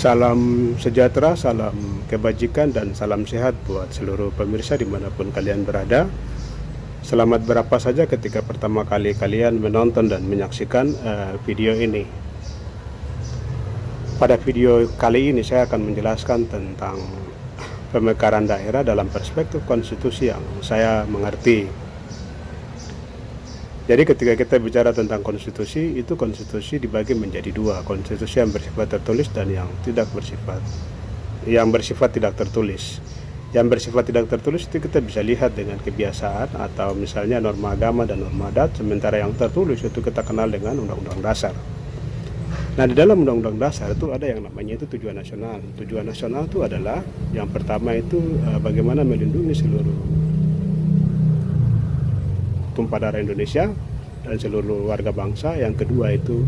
Salam sejahtera, salam kebajikan, dan salam sehat buat seluruh pemirsa dimanapun kalian berada. Selamat berapa saja ketika pertama kali kalian menonton dan menyaksikan video ini. Pada video kali ini saya akan menjelaskan tentang pemekaran daerah dalam perspektif konstitusi yang saya mengerti. Jadi ketika kita bicara tentang konstitusi, itu konstitusi dibagi menjadi dua, konstitusi yang bersifat tertulis dan yang bersifat tidak tertulis. Yang bersifat tidak tertulis itu kita bisa lihat dengan kebiasaan atau misalnya norma agama dan norma adat, sementara yang tertulis itu kita kenal dengan undang-undang dasar. Nah, di dalam undang-undang dasar itu ada yang namanya itu tujuan nasional. Tujuan nasional itu adalah yang pertama itu bagaimana melindungi seluruh tumpah darah Indonesia dan seluruh warga bangsa. Yang kedua itu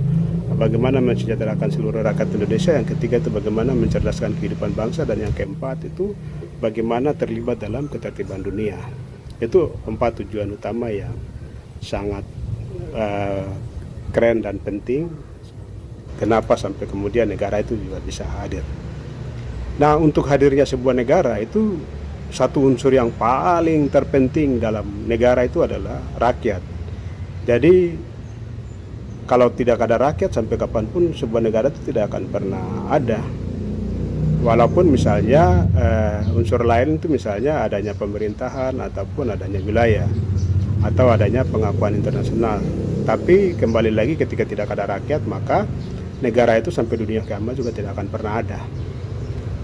bagaimana mensejahterakan seluruh rakyat Indonesia. Yang ketiga itu bagaimana mencerdaskan kehidupan bangsa. Dan yang keempat itu bagaimana terlibat dalam ketertiban dunia. Itu 4 tujuan utama yang sangat keren dan penting. Kenapa sampai kemudian negara itu juga bisa hadir. Nah, untuk hadirnya sebuah negara itu satu unsur yang paling terpenting dalam negara itu adalah rakyat. Jadi kalau tidak ada rakyat, sampai kapanpun sebuah negara itu tidak akan pernah ada. Walaupun misalnya unsur lain itu misalnya adanya pemerintahan ataupun adanya wilayah atau adanya pengakuan internasional. Tapi kembali lagi ketika tidak ada rakyat, maka negara itu sampai dunia kiamat juga tidak akan pernah ada.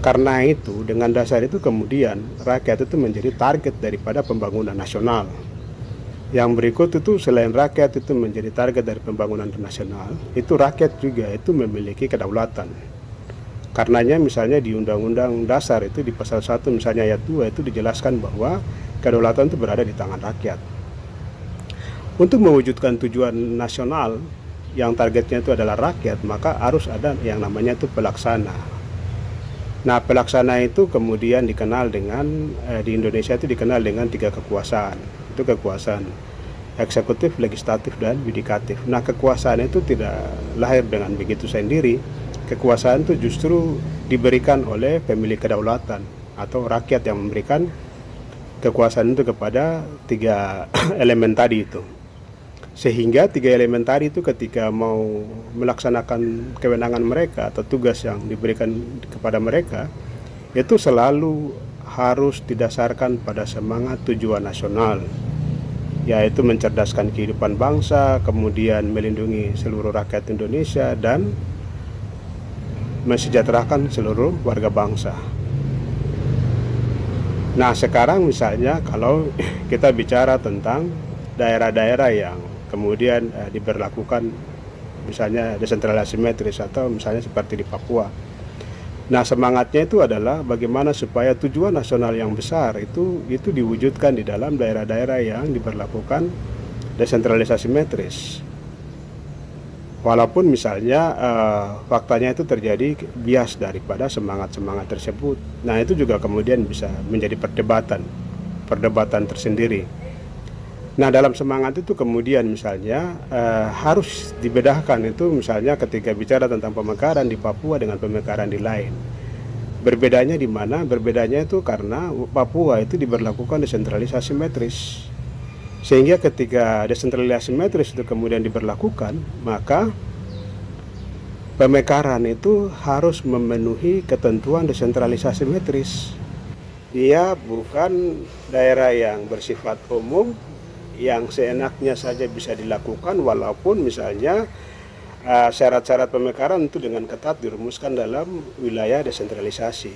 Karena itu, dengan dasar itu kemudian rakyat itu menjadi target daripada pembangunan nasional. Yang berikut itu selain rakyat itu menjadi target dari pembangunan nasional, itu rakyat juga itu memiliki kedaulatan. Karenanya misalnya di Undang-Undang Dasar itu di pasal 1 misalnya ayat 2 itu dijelaskan bahwa kedaulatan itu berada di tangan rakyat. Untuk mewujudkan tujuan nasional yang targetnya itu adalah rakyat, maka harus ada yang namanya itu pelaksana. Nah, pelaksana itu kemudian dikenal dengan di Indonesia itu dikenal dengan 3 kekuasaan. Itu kekuasaan eksekutif, legislatif, dan yudikatif. Nah, kekuasaan itu tidak lahir dengan begitu sendiri. Kekuasaan itu justru diberikan oleh pemilik kedaulatan atau rakyat yang memberikan kekuasaan itu kepada 3 elemen tadi itu. Sehingga 3 elemen tadi itu ketika mau melaksanakan kewenangan mereka atau tugas yang diberikan kepada mereka, itu selalu harus didasarkan pada semangat tujuan nasional, yaitu mencerdaskan kehidupan bangsa, kemudian melindungi seluruh rakyat Indonesia, dan mensejahterakan seluruh warga bangsa. Nah, sekarang misalnya kalau kita bicara tentang daerah-daerah yang kemudian diberlakukan misalnya desentralisasi simetris atau misalnya seperti di Papua. Nah, semangatnya itu adalah bagaimana supaya tujuan nasional yang besar itu diwujudkan di dalam daerah-daerah yang diberlakukan desentralisasi simetris. Walaupun misalnya faktanya itu terjadi bias daripada semangat-semangat tersebut. Nah, itu juga kemudian bisa menjadi perdebatan tersendiri. Nah, dalam semangat itu kemudian misalnya harus dibedakan itu misalnya ketika bicara tentang pemekaran di Papua dengan pemekaran di lain. Berbedanya di mana? Berbedanya itu karena Papua itu diberlakukan desentralisasi simetris. Sehingga ketika desentralisasi simetris itu kemudian diberlakukan, maka pemekaran itu harus memenuhi ketentuan desentralisasi simetris. Dia bukan daerah yang bersifat umum, yang seenaknya saja bisa dilakukan, walaupun misalnya syarat-syarat pemekaran itu dengan ketat dirumuskan dalam wilayah desentralisasi.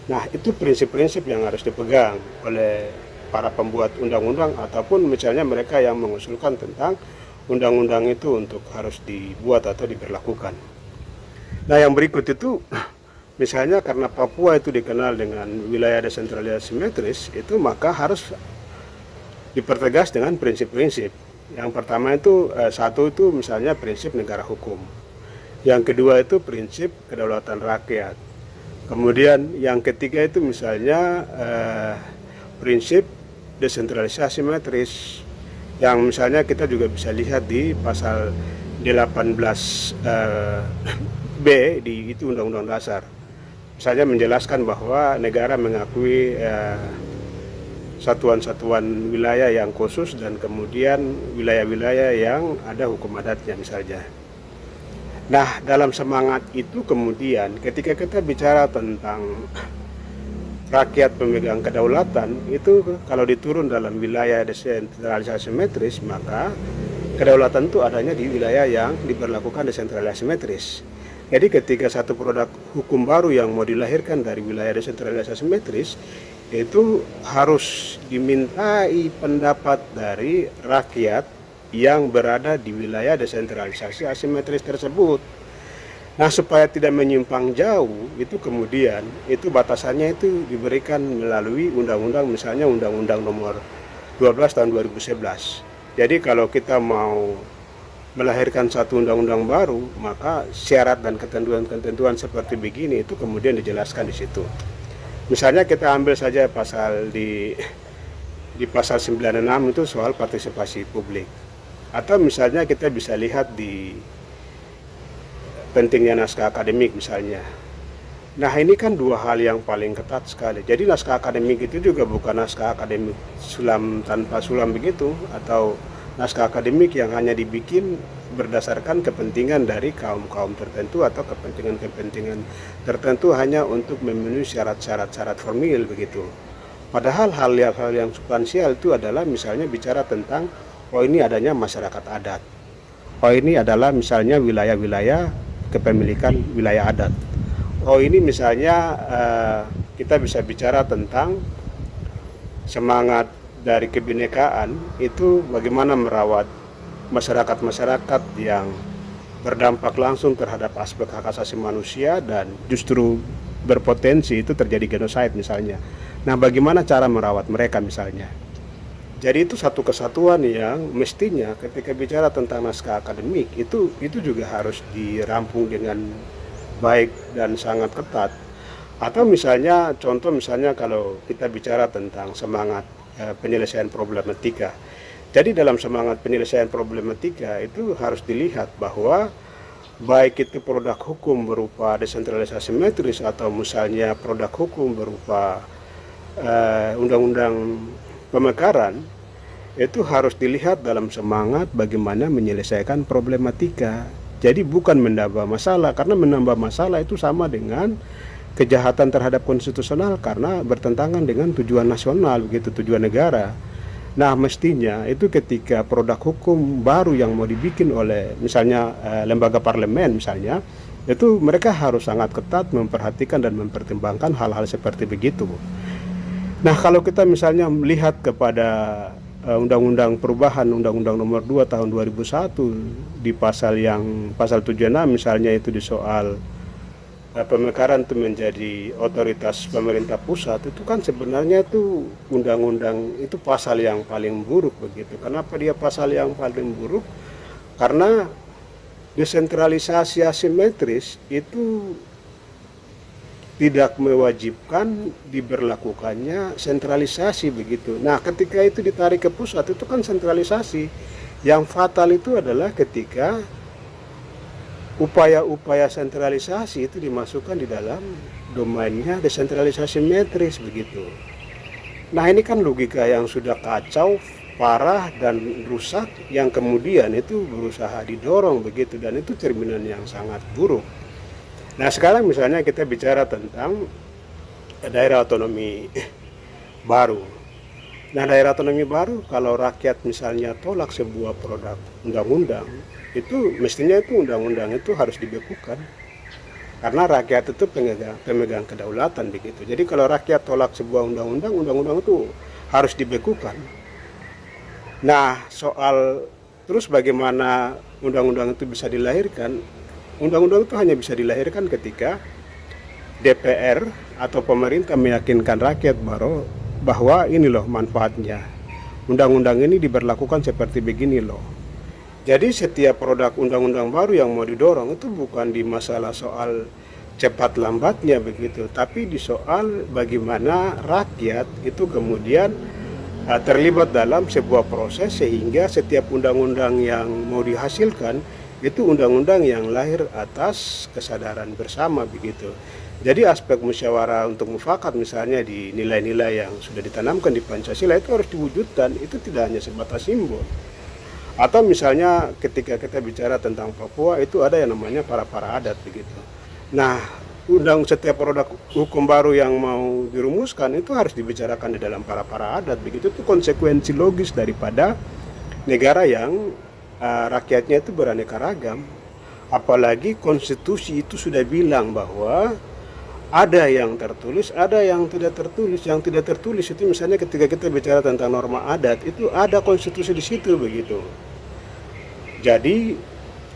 Nah, itu prinsip-prinsip yang harus dipegang oleh para pembuat undang-undang ataupun misalnya mereka yang mengusulkan tentang undang-undang itu untuk harus dibuat atau diberlakukan. Nah, yang berikut itu misalnya karena Papua itu dikenal dengan wilayah desentralisasi simetris, itu maka harus dipertegas dengan prinsip-prinsip. Yang pertama itu satu itu misalnya prinsip negara hukum. Yang kedua itu prinsip kedaulatan rakyat. Kemudian yang ketiga itu misalnya prinsip desentralisasi simetris. Yang misalnya kita juga bisa lihat di pasal 18 B di itu Undang-Undang Dasar. Misalnya menjelaskan bahwa negara mengakui satuan-satuan wilayah yang khusus dan kemudian wilayah-wilayah yang ada hukum adatnya misalnya. Nah, dalam semangat itu kemudian ketika kita bicara tentang rakyat pemegang kedaulatan, itu kalau diturun dalam wilayah desentralisasi simetris, maka kedaulatan itu adanya di wilayah yang diberlakukan desentralisasi simetris. Jadi ketika satu produk hukum baru yang mau dilahirkan dari wilayah desentralisasi simetris, itu harus dimintai pendapat dari rakyat yang berada di wilayah desentralisasi asimetris tersebut. Nah, supaya tidak menyimpang jauh, itu kemudian itu batasannya itu diberikan melalui undang-undang, misalnya Undang-Undang Nomor 12 tahun 2011. Jadi kalau kita mau melahirkan satu undang-undang baru, maka syarat dan ketentuan-ketentuan seperti begini itu kemudian dijelaskan di situ. Misalnya kita ambil saja pasal di pasal 96 itu soal partisipasi publik. Atau misalnya kita bisa lihat di pentingnya naskah akademik misalnya. Nah, ini kan dua hal yang paling ketat sekali. Jadi naskah akademik itu juga bukan naskah akademik sulam tanpa sulam begitu, atau naskah akademik yang hanya dibikin berdasarkan kepentingan dari kaum-kaum tertentu atau kepentingan-kepentingan tertentu hanya untuk memenuhi syarat-syarat formil begitu. Padahal hal-hal yang substansial itu adalah misalnya bicara tentang ini adanya masyarakat adat. Ini adalah misalnya wilayah-wilayah kepemilikan wilayah adat. Ini misalnya kita bisa bicara tentang semangat dari kebinekaan itu bagaimana merawat masyarakat-masyarakat yang berdampak langsung terhadap aspek hak asasi manusia dan justru berpotensi itu terjadi genosida misalnya. Nah, bagaimana cara merawat mereka misalnya. Jadi itu satu kesatuan yang mestinya ketika bicara tentang naskah akademik itu juga harus dirampung dengan baik dan sangat ketat. Atau misalnya contoh misalnya kalau kita bicara tentang semangat penyelesaian problematika. Jadi dalam semangat penyelesaian problematika itu harus dilihat bahwa baik itu produk hukum berupa desentralisasi simetris atau misalnya produk hukum berupa undang-undang pemekaran, itu harus dilihat dalam semangat bagaimana menyelesaikan problematika. Jadi bukan menambah masalah, karena menambah masalah itu sama dengan kejahatan terhadap konstitusional karena bertentangan dengan tujuan nasional, begitu, tujuan negara. Nah, mestinya itu ketika produk hukum baru yang mau dibikin oleh misalnya lembaga parlemen misalnya, itu mereka harus sangat ketat memperhatikan dan mempertimbangkan hal-hal seperti begitu. Nah, kalau kita misalnya melihat kepada Undang-Undang Perubahan Undang-Undang Nomor 2 tahun 2001 di pasal 76 misalnya itu di soal pemekaran itu menjadi otoritas pemerintah pusat, itu kan sebenarnya itu undang-undang itu pasal yang paling buruk begitu. Kenapa dia pasal yang paling buruk? Karena desentralisasi asimetris itu tidak mewajibkan diberlakukannya sentralisasi begitu. Nah, ketika itu ditarik ke pusat itu kan sentralisasi. Yang fatal itu adalah ketika upaya-upaya sentralisasi itu dimasukkan di dalam domainnya desentralisasi simetris begitu. Nah, ini kan logika yang sudah kacau, parah dan rusak yang kemudian itu berusaha didorong begitu, dan itu cerminan yang sangat buruk. Nah, sekarang misalnya kita bicara tentang daerah otonomi baru. Nah, daerah otonomi baru kalau rakyat misalnya tolak sebuah produk undang-undang, itu mestinya itu undang-undang itu harus dibekukan. Karena rakyat itu pemegang kedaulatan begitu. Jadi kalau rakyat tolak sebuah undang-undang, undang-undang itu harus dibekukan. Nah, soal terus bagaimana undang-undang itu bisa dilahirkan? Undang-undang itu hanya bisa dilahirkan ketika DPR atau pemerintah meyakinkan rakyat bahwa ini loh manfaatnya. Undang-undang ini diberlakukan seperti begini loh. Jadi setiap produk undang-undang baru yang mau didorong itu bukan di masalah soal cepat lambatnya begitu, tapi di soal bagaimana rakyat itu kemudian terlibat dalam sebuah proses sehingga setiap undang-undang yang mau dihasilkan itu undang-undang yang lahir atas kesadaran bersama begitu. Jadi aspek musyawarah untuk mufakat misalnya di nilai-nilai yang sudah ditanamkan di Pancasila itu harus diwujudkan, itu tidak hanya sebatas simbol. Atau misalnya ketika kita bicara tentang Papua itu ada yang namanya para adat begitu. Nah, setiap produk hukum baru yang mau dirumuskan itu harus dibicarakan di dalam para adat begitu. Itu konsekuensi logis daripada negara yang rakyatnya itu beraneka ragam. Apalagi konstitusi itu sudah bilang bahwa ada yang tertulis, ada yang tidak tertulis. Yang tidak tertulis itu misalnya ketika kita bicara tentang norma adat itu ada konstitusi di situ begitu. Jadi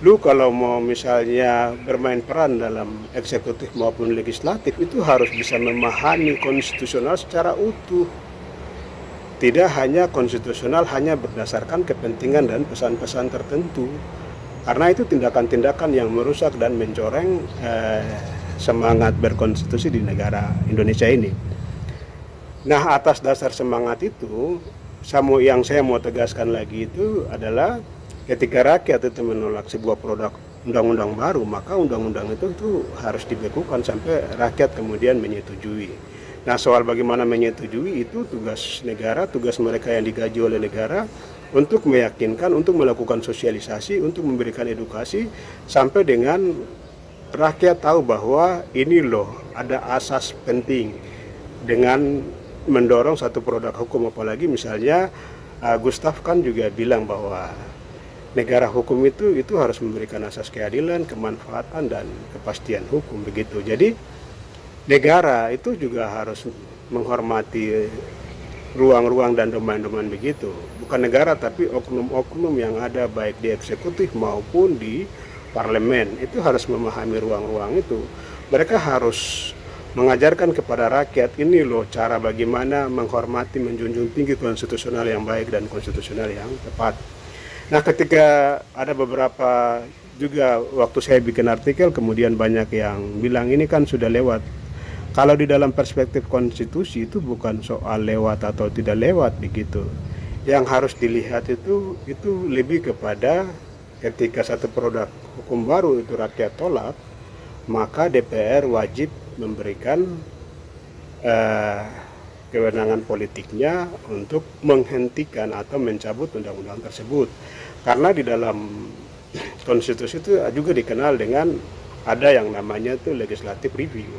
lu kalau mau misalnya bermain peran dalam eksekutif maupun legislatif itu harus bisa memahami konstitusional secara utuh. Tidak hanya konstitusional hanya berdasarkan kepentingan dan pesan-pesan tertentu. Karena itu tindakan-tindakan yang merusak dan mencoreng semangat berkonstitusi di negara Indonesia ini. Nah, atas dasar semangat itu, yang saya mau tegaskan lagi itu adalah ketika rakyat itu menolak sebuah produk undang-undang baru, maka undang-undang itu harus dibekukan sampai rakyat kemudian menyetujui. Nah, soal bagaimana menyetujui itu tugas negara, tugas mereka yang digaji oleh negara untuk meyakinkan, untuk melakukan sosialisasi, untuk memberikan edukasi sampai dengan rakyat tahu bahwa ini loh ada asas penting dengan mendorong satu produk hukum. Apalagi misalnya Gustaf kan juga bilang bahwa negara hukum itu harus memberikan asas keadilan, kemanfaatan dan kepastian hukum begitu. Jadi negara itu juga harus menghormati ruang-ruang dan domain-domain begitu. Bukan negara tapi oknum-oknum yang ada baik di eksekutif maupun di parlemen itu harus memahami ruang-ruang itu. Mereka harus mengajarkan kepada rakyat ini loh cara bagaimana menghormati, menjunjung tinggi konstitusional yang baik dan konstitusional yang tepat. Nah, ketika ada beberapa juga waktu saya bikin artikel kemudian banyak yang bilang ini kan sudah lewat. Kalau di dalam perspektif konstitusi itu bukan soal lewat atau tidak lewat begitu. Yang harus dilihat itu lebih kepada ketika satu produk hukum baru itu rakyat tolak, maka DPR wajib memberikan kewenangan politiknya untuk menghentikan atau mencabut undang-undang tersebut. Karena di dalam konstitusi itu juga dikenal dengan ada yang namanya itu legislative review.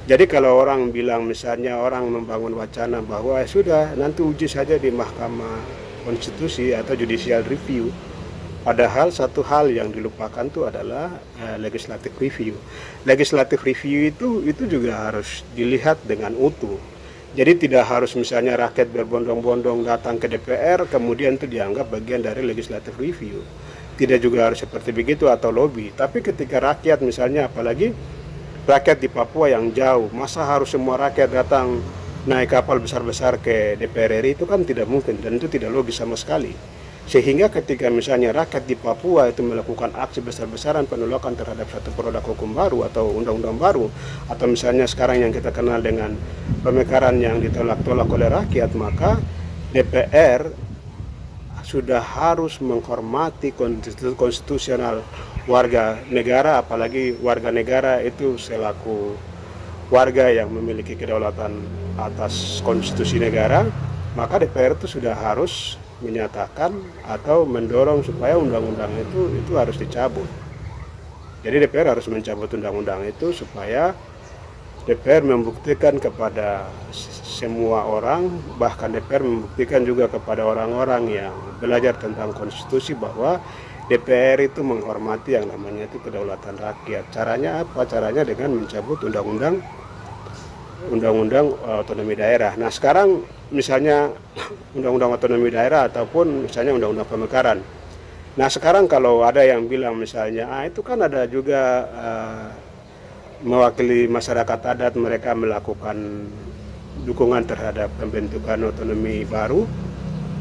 Jadi kalau orang bilang misalnya orang membangun wacana bahwa sudah nanti uji saja di Mahkamah Konstitusi atau judicial review, padahal satu hal yang dilupakan itu adalah legislative review. Legislative review itu juga harus dilihat dengan utuh. Jadi tidak harus misalnya rakyat berbondong-bondong datang ke DPR kemudian itu dianggap bagian dari legislative review. Tidak juga harus seperti begitu atau lobby. Tapi ketika rakyat misalnya, apalagi rakyat di Papua yang jauh, masa harus semua rakyat datang naik kapal besar-besar ke DPR RI, itu kan tidak mungkin dan itu tidak logis sama sekali. Sehingga ketika misalnya rakyat di Papua itu melakukan aksi besar-besaran penolakan terhadap satu produk hukum baru atau undang-undang baru, atau misalnya sekarang yang kita kenal dengan pemekaran yang ditolak-tolak oleh rakyat, maka DPR sudah harus menghormati konstitusional warga negara, apalagi warga negara itu selaku warga yang memiliki kedaulatan atas konstitusi negara, maka DPR itu sudah harus menyatakan atau mendorong supaya undang-undang itu harus dicabut. Jadi DPR harus mencabut undang-undang itu supaya DPR membuktikan kepada semua orang, bahkan DPR membuktikan juga kepada orang-orang yang belajar tentang konstitusi bahwa DPR itu menghormati yang namanya itu kedaulatan rakyat. Caranya apa? Caranya dengan mencabut undang-undang otonomi daerah. Nah, sekarang misalnya undang-undang otonomi daerah ataupun misalnya undang-undang pemekaran. Nah, sekarang kalau ada yang bilang misalnya itu kan ada juga mewakili masyarakat adat, mereka melakukan dukungan terhadap pembentukan otonomi baru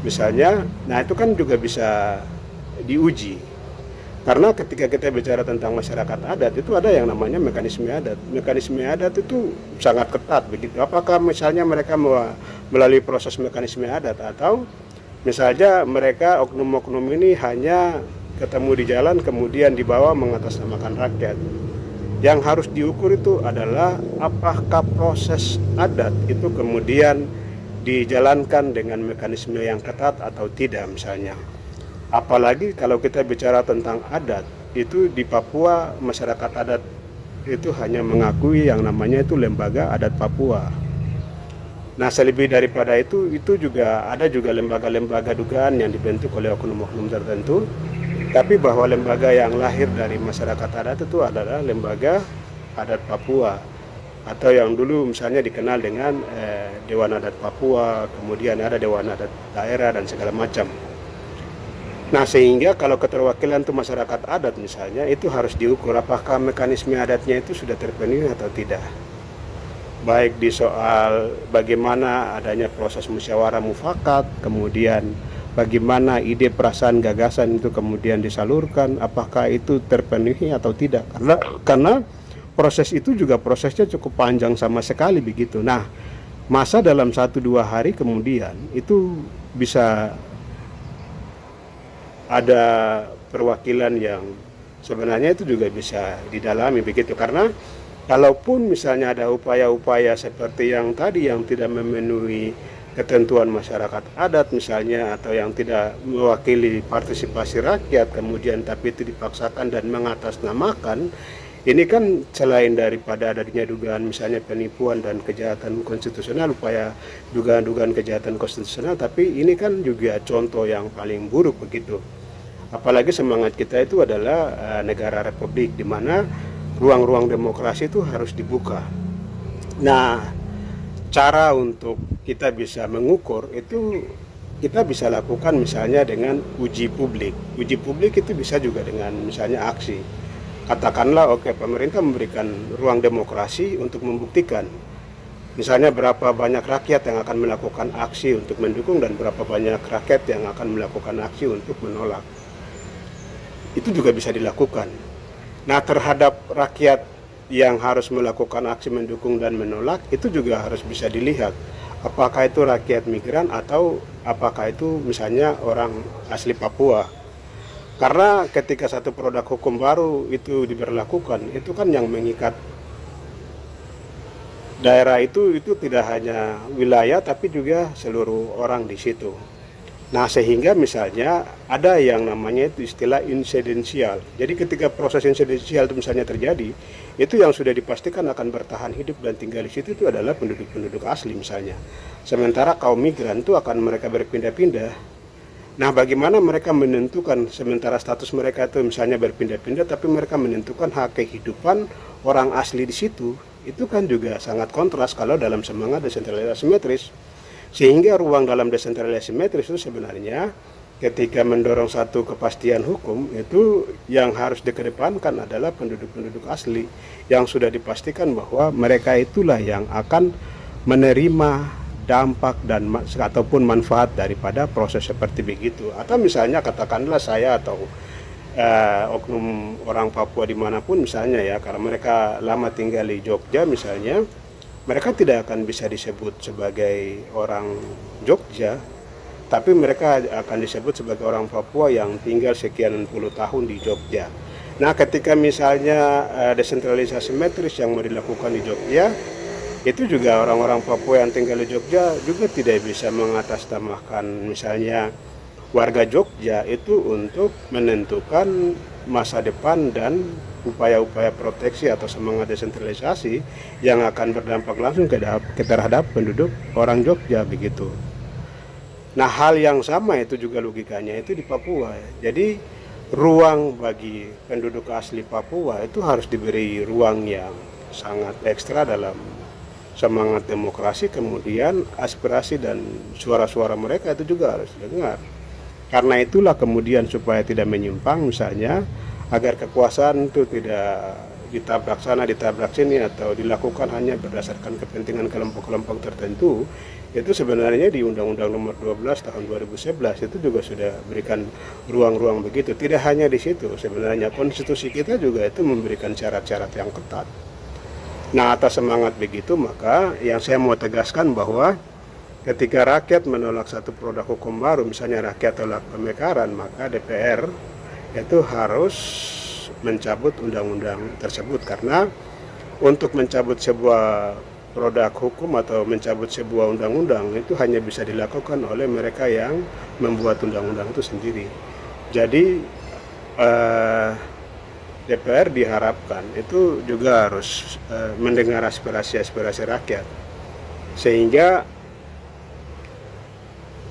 misalnya. Nah, itu kan juga bisa diuji. Karena ketika kita bicara tentang masyarakat adat itu ada yang namanya mekanisme adat. Mekanisme adat itu sangat ketat begitu. Apakah misalnya mereka melalui proses mekanisme adat atau misalnya mereka oknum-oknum ini hanya ketemu di jalan kemudian dibawa mengatasnamakan rakyat. Yang harus diukur itu adalah apakah proses adat itu kemudian dijalankan dengan mekanisme yang ketat atau tidak misalnya. Apalagi kalau kita bicara tentang adat, itu di Papua masyarakat adat itu hanya mengakui yang namanya itu Lembaga Adat Papua. Nah, selebih daripada itu juga ada juga lembaga-lembaga dugaan yang dibentuk oleh oknum-oknum tertentu. Tapi bahwa lembaga yang lahir dari masyarakat adat itu adalah Lembaga Adat Papua, atau yang dulu misalnya dikenal dengan Dewan Adat Papua, kemudian ada Dewan Adat Daerah dan segala macam. Nah, sehingga kalau keterwakilan itu masyarakat adat misalnya, itu harus diukur apakah mekanisme adatnya itu sudah terpenuhi atau tidak. Baik di soal bagaimana adanya proses musyawarah mufakat, kemudian bagaimana ide, perasaan, gagasan itu kemudian disalurkan, apakah itu terpenuhi atau tidak. Karena proses itu juga prosesnya cukup panjang sama sekali begitu. Nah, masa dalam 1-2 hari kemudian itu bisa ada perwakilan yang sebenarnya itu juga bisa didalami begitu. Karena kalaupun misalnya ada upaya-upaya seperti yang tadi yang tidak memenuhi ketentuan masyarakat adat misalnya, atau yang tidak mewakili partisipasi rakyat kemudian tapi itu dipaksakan dan mengatasnamakan, ini kan selain daripada adanya dugaan misalnya penipuan dan kejahatan konstitusional, upaya dugaan-dugaan kejahatan konstitusional, tapi ini kan juga contoh yang paling buruk begitu. Apalagi semangat kita itu adalah negara republik di mana ruang-ruang demokrasi itu harus dibuka. Nah, cara untuk kita bisa mengukur itu kita bisa lakukan misalnya dengan uji publik. Uji publik itu bisa juga dengan misalnya aksi. Katakanlah pemerintah memberikan ruang demokrasi untuk membuktikan misalnya berapa banyak rakyat yang akan melakukan aksi untuk mendukung dan berapa banyak rakyat yang akan melakukan aksi untuk menolak. Itu juga bisa dilakukan. Nah, terhadap rakyat yang harus melakukan aksi mendukung dan menolak itu juga harus bisa dilihat apakah itu rakyat migran atau apakah itu misalnya orang asli Papua. Karena ketika satu produk hukum baru itu diberlakukan, itu kan yang mengikat daerah itu tidak hanya wilayah tapi juga seluruh orang di situ. Nah, sehingga misalnya ada yang namanya itu istilah insidensial. Jadi ketika proses insidensial itu misalnya terjadi, itu yang sudah dipastikan akan bertahan hidup dan tinggal di situ itu adalah penduduk-penduduk asli misalnya. Sementara kaum migran itu akan mereka berpindah-pindah. Nah, bagaimana mereka menentukan sementara status mereka itu misalnya berpindah-pindah, tapi mereka menentukan hak kehidupan orang asli di situ, itu kan juga sangat kontras kalau dalam semangat desentralisasi simetris. Sehingga ruang dalam desentralisasi simetris itu sebenarnya ketika mendorong satu kepastian hukum itu yang harus dikedepankan adalah penduduk-penduduk asli yang sudah dipastikan bahwa mereka itulah yang akan menerima dampak dan ataupun manfaat daripada proses seperti begitu. Atau misalnya katakanlah saya atau oknum orang Papua dimanapun misalnya ya, karena mereka lama tinggal di Jogja misalnya, mereka tidak akan bisa disebut sebagai orang Jogja, tapi mereka akan disebut sebagai orang Papua yang tinggal sekian puluh tahun di Jogja. Nah, ketika misalnya desentralisasi simetris yang mau dilakukan di Jogja, itu juga orang-orang Papua yang tinggal di Jogja juga tidak bisa mengatasnamakan misalnya warga Jogja itu untuk menentukan masa depan dan upaya-upaya proteksi atau semangat desentralisasi yang akan berdampak langsung terhadap penduduk orang Jogja begitu. Nah, hal yang sama itu juga logikanya itu di Papua. Jadi ruang bagi penduduk asli Papua itu harus diberi ruang yang sangat ekstra dalam semangat demokrasi, kemudian aspirasi dan suara-suara mereka itu juga harus didengar. Karena itulah kemudian supaya tidak menyimpang misalnya, agar kekuasaan itu tidak ditabrak sana, ditabrak sini, atau dilakukan hanya berdasarkan kepentingan kelompok-kelompok tertentu, itu sebenarnya di Undang-Undang Nomor 12 Tahun 2011 itu juga sudah berikan ruang-ruang begitu. Tidak hanya di situ, sebenarnya konstitusi kita juga itu memberikan syarat-syarat yang ketat. Nah, atas semangat begitu, maka yang saya mau tegaskan bahwa ketika rakyat menolak satu produk hukum baru, misalnya rakyat tolak pemekaran, maka DPR itu harus mencabut undang-undang tersebut, karena untuk mencabut sebuah produk hukum atau mencabut sebuah undang-undang itu hanya bisa dilakukan oleh mereka yang membuat undang-undang itu sendiri. Jadi DPR diharapkan itu juga harus mendengar aspirasi-aspirasi rakyat, sehingga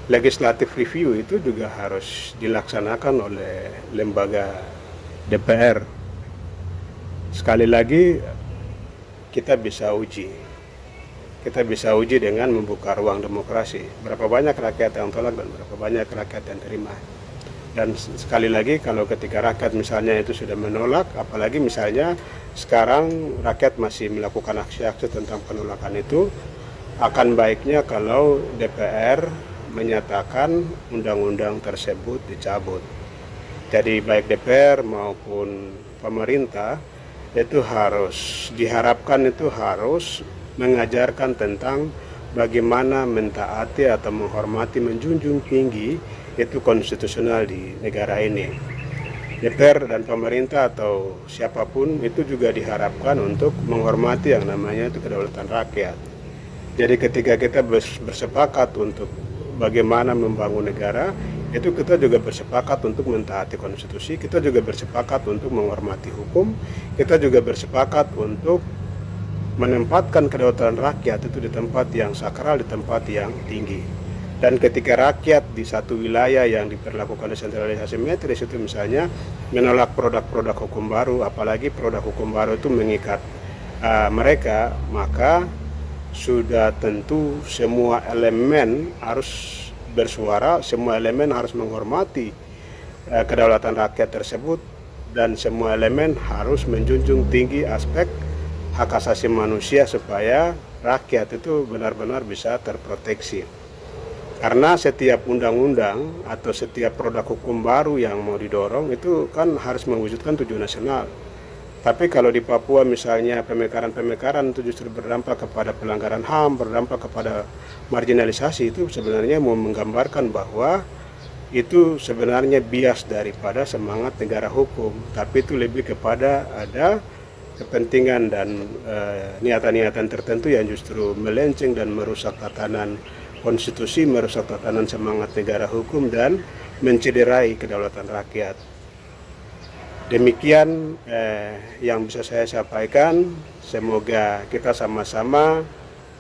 legislative review itu juga harus dilaksanakan oleh lembaga DPR. Sekali lagi, kita bisa uji dengan membuka ruang demokrasi. Berapa banyak rakyat yang tolak dan berapa banyak rakyat yang terima. Dan sekali lagi, kalau ketika rakyat misalnya itu sudah menolak, apalagi misalnya sekarang rakyat masih melakukan aksi-aksi tentang penolakan itu, akan baiknya kalau DPR menyatakan undang-undang tersebut dicabut. Jadi baik DPR maupun pemerintah itu diharapkan itu harus mengajarkan tentang bagaimana mentaati atau menghormati, menjunjung tinggi itu konstitusional di negara ini. DPR dan pemerintah atau siapapun itu juga diharapkan untuk menghormati yang namanya itu kedaulatan rakyat. Jadi ketika kita bersepakat untuk bagaimana membangun negara, itu kita juga bersepakat untuk mentaati konstitusi, kita juga bersepakat untuk menghormati hukum, kita juga bersepakat untuk menempatkan kedaulatan rakyat itu di tempat yang sakral, di tempat yang tinggi. Dan ketika rakyat di satu wilayah yang diperlakukan desentralisasi metris itu misalnya menolak produk-produk hukum baru, apalagi produk hukum baru itu mengikat mereka, maka sudah tentu semua elemen harus bersuara, semua elemen harus menghormati kedaulatan rakyat tersebut, dan semua elemen harus menjunjung tinggi aspek hak asasi manusia supaya rakyat itu benar-benar bisa terproteksi. Karena setiap undang-undang atau setiap produk hukum baru yang mau didorong itu kan harus mewujudkan tujuan nasional. Tapi kalau di Papua misalnya pemekaran-pemekaran itu justru berdampak kepada pelanggaran HAM, berdampak kepada marginalisasi, itu sebenarnya mau menggambarkan bahwa itu sebenarnya bias daripada semangat negara hukum. Tapi itu lebih kepada ada kepentingan dan niatan-niatan tertentu yang justru melenceng dan merusak tatanan konstitusi, merusak tatanan semangat negara hukum, dan mencederai kedaulatan rakyat. Demikian yang bisa saya sampaikan. Semoga kita sama-sama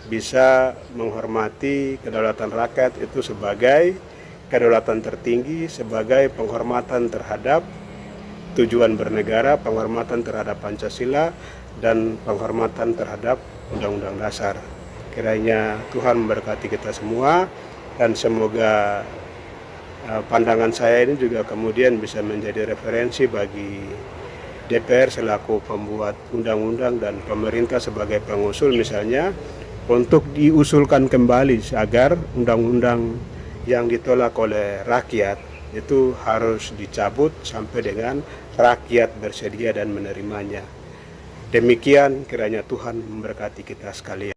bisa menghormati kedaulatan rakyat itu sebagai kedaulatan tertinggi, sebagai penghormatan terhadap tujuan bernegara, penghormatan terhadap Pancasila, dan penghormatan terhadap Undang-Undang Dasar. Kiranya Tuhan memberkati kita semua, dan semoga pandangan saya ini juga kemudian bisa menjadi referensi bagi DPR selaku pembuat undang-undang dan pemerintah sebagai pengusul misalnya, untuk diusulkan kembali agar undang-undang yang ditolak oleh rakyat itu harus dicabut sampai dengan rakyat bersedia dan menerimanya. Demikian, kiranya Tuhan memberkati kita sekalian.